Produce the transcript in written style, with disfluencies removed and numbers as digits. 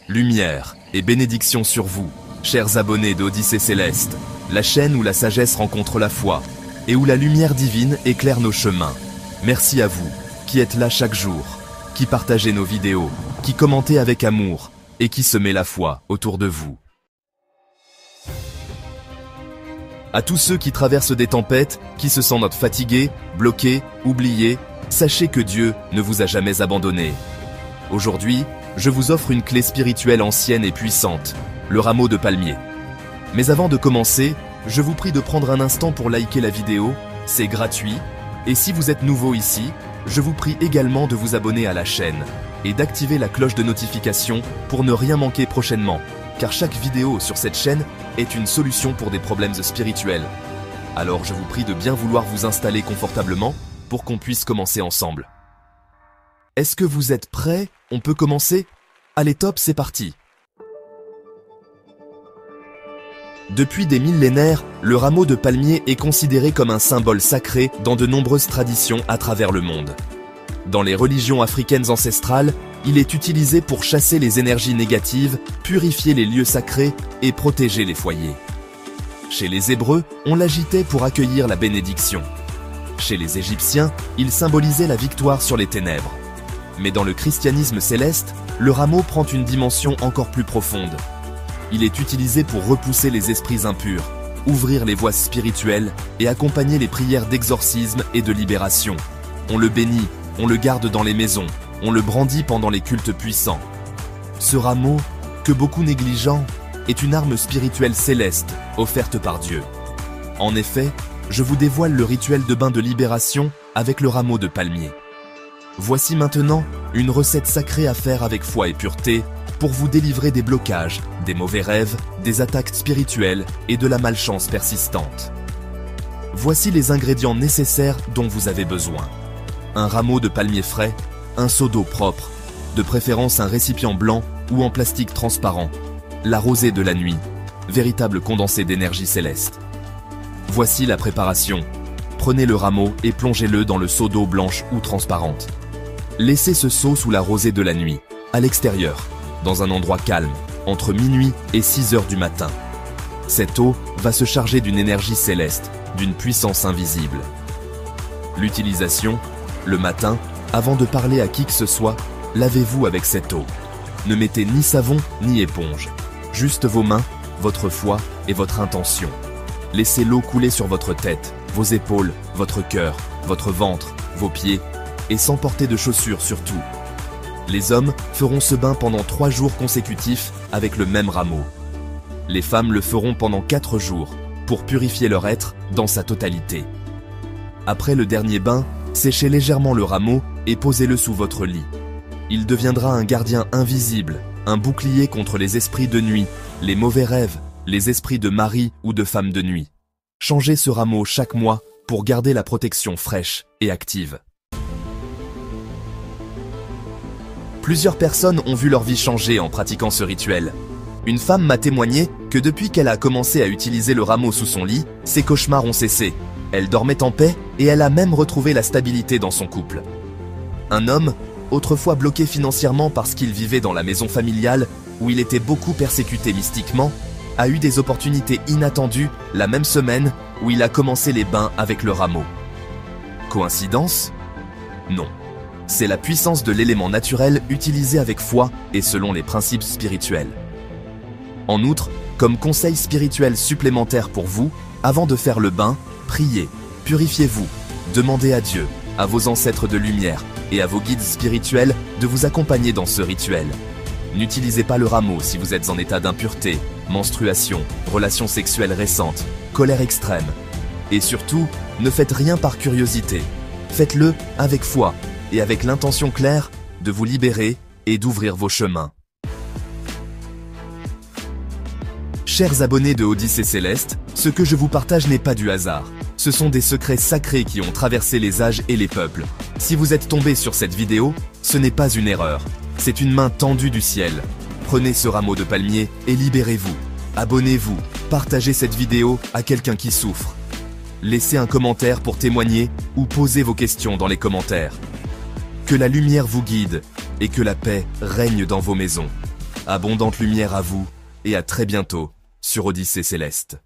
lumière et bénédiction sur vous, chers abonnés d'Odyssée Céleste, la chaîne où la sagesse rencontre la foi et où la lumière divine éclaire nos chemins. Merci à vous, qui êtes là chaque jour, qui partagez nos vidéos, qui commentez avec amour et qui semez la foi autour de vous. À tous ceux qui traversent des tempêtes, qui se sentent fatigués, bloqués, oubliés, sachez que Dieu ne vous a jamais abandonné. Aujourd'hui, je vous offre une clé spirituelle ancienne et puissante, le rameau de palmier. Mais avant de commencer, je vous prie de prendre un instant pour liker la vidéo, c'est gratuit. Et si vous êtes nouveau ici, je vous prie également de vous abonner à la chaîne et d'activer la cloche de notification pour ne rien manquer prochainement, car chaque vidéo sur cette chaîne est une solution pour des problèmes spirituels. Alors je vous prie de bien vouloir vous installer confortablement pour qu'on puisse commencer ensemble. Est-ce que vous êtes prêts? On peut commencer? Allez top, c'est parti! Depuis des millénaires, le rameau de palmier est considéré comme un symbole sacré dans de nombreuses traditions à travers le monde. Dans les religions africaines ancestrales, il est utilisé pour chasser les énergies négatives, purifier les lieux sacrés et protéger les foyers. Chez les Hébreux, on l'agitait pour accueillir la bénédiction. Chez les Égyptiens, il symbolisait la victoire sur les ténèbres. Mais dans le christianisme céleste, le rameau prend une dimension encore plus profonde. Il est utilisé pour repousser les esprits impurs, ouvrir les voies spirituelles et accompagner les prières d'exorcisme et de libération. On le bénit, on le garde dans les maisons, on le brandit pendant les cultes puissants. Ce rameau, que beaucoup négligent, est une arme spirituelle céleste offerte par Dieu. En effet, je vous dévoile le rituel de bain de libération avec le rameau de palmier. Voici maintenant une recette sacrée à faire avec foi et pureté pour vous délivrer des blocages, des mauvais rêves, des attaques spirituelles et de la malchance persistante. Voici les ingrédients nécessaires dont vous avez besoin. Un rameau de palmier frais, un seau d'eau propre, de préférence un récipient blanc ou en plastique transparent, la rosée de la nuit, véritable condensé d'énergie céleste. Voici la préparation. Prenez le rameau et plongez-le dans le seau d'eau blanche ou transparente. Laissez ce seau sous la rosée de la nuit, à l'extérieur, dans un endroit calme, entre minuit et 6 heures du matin. Cette eau va se charger d'une énergie céleste, d'une puissance invisible. L'utilisation, le matin, avant de parler à qui que ce soit, lavez-vous avec cette eau. Ne mettez ni savon ni éponge, juste vos mains, votre foi et votre intention. Laissez l'eau couler sur votre tête, vos épaules, votre cœur, votre ventre, vos pieds, et sans porter de chaussures surtout. Les hommes feront ce bain pendant 3 jours consécutifs avec le même rameau. Les femmes le feront pendant 4 jours pour purifier leur être dans sa totalité. Après le dernier bain, séchez légèrement le rameau et posez-le sous votre lit. Il deviendra un gardien invisible, un bouclier contre les esprits de nuit, les mauvais rêves, les esprits de mari ou de femme de nuit. Changez ce rameau chaque mois pour garder la protection fraîche et active. Plusieurs personnes ont vu leur vie changer en pratiquant ce rituel. Une femme m'a témoigné que depuis qu'elle a commencé à utiliser le rameau sous son lit, ses cauchemars ont cessé. Elle dormait en paix et elle a même retrouvé la stabilité dans son couple. Un homme, autrefois bloqué financièrement parce qu'il vivait dans la maison familiale où il était beaucoup persécuté mystiquement, a eu des opportunités inattendues la même semaine où il a commencé les bains avec le rameau. Coïncidence? Non. C'est la puissance de l'élément naturel utilisé avec foi et selon les principes spirituels. En outre, comme conseil spirituel supplémentaire pour vous, avant de faire le bain, priez, purifiez-vous, demandez à Dieu, à vos ancêtres de lumière et à vos guides spirituels de vous accompagner dans ce rituel. N'utilisez pas le rameau si vous êtes en état d'impureté, menstruation, relations sexuelles récentes, colère extrême. Et surtout, ne faites rien par curiosité. Faites-le avec foi et avec l'intention claire de vous libérer et d'ouvrir vos chemins. Chers abonnés de Odyssée Céleste, ce que je vous partage n'est pas du hasard. Ce sont des secrets sacrés qui ont traversé les âges et les peuples. Si vous êtes tombé sur cette vidéo, ce n'est pas une erreur. C'est une main tendue du ciel. Prenez ce rameau de palmier et libérez-vous. Abonnez-vous, partagez cette vidéo à quelqu'un qui souffre. Laissez un commentaire pour témoigner ou posez vos questions dans les commentaires. Que la lumière vous guide et que la paix règne dans vos maisons. Abondante lumière à vous, et à très bientôt sur Odyssée Céleste.